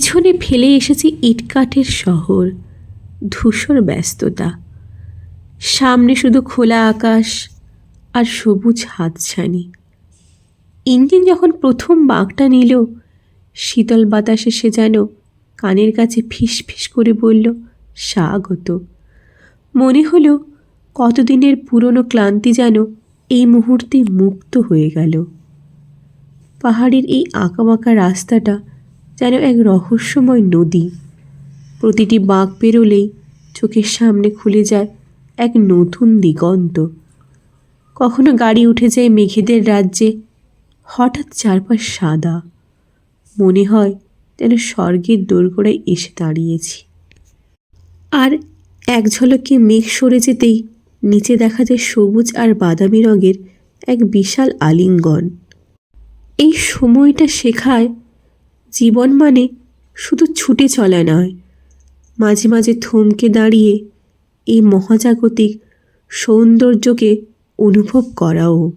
পেছনে ফেলে এসেছি ইটকাঠের শহর, ধূসর ব্যস্ততা। সামনে শুধু খোলা আকাশ আর সবুজ হাতছানি। ইঞ্জিন যখন প্রথম বাঁকটা নিল, শীতল বাতাসে সে যেন কানের কাছে ফিস ফিস করে বলল, স্বাগত। মনে হলো কতদিনের পুরনো ক্লান্তি যেন এই মুহূর্তে মুক্ত হয়ে গেল। পাহাড়ের এই আঁকাবাঁকা রাস্তাটা যেন এক রহস্যময় নদী। প্রতিটি বাঁক পেরোলেই চোখের সামনে খুলে যায় এক নতুন দিগন্ত। কখনো গাড়ি উঠে যায় মেঘেদের রাজ্যে, হঠাৎ চারপাশ সাদা। মনে হয় যেন স্বর্গের দোরগোড়ায় এসে দাঁড়িয়েছি। আর এক ঝলকে মেঘ সরে যেতেই নিচে দেখা যায় সবুজ আর বাদামি রঙের এক বিশাল আলিঙ্গন। এই সময়টা শেখায় জীবন মানে শুধু ছুটে চলা নয়, মাঝে মাঝে থমকে দাঁড়িয়ে এই মহাজাগতিক সৌন্দর্যকে অনুভব করাও।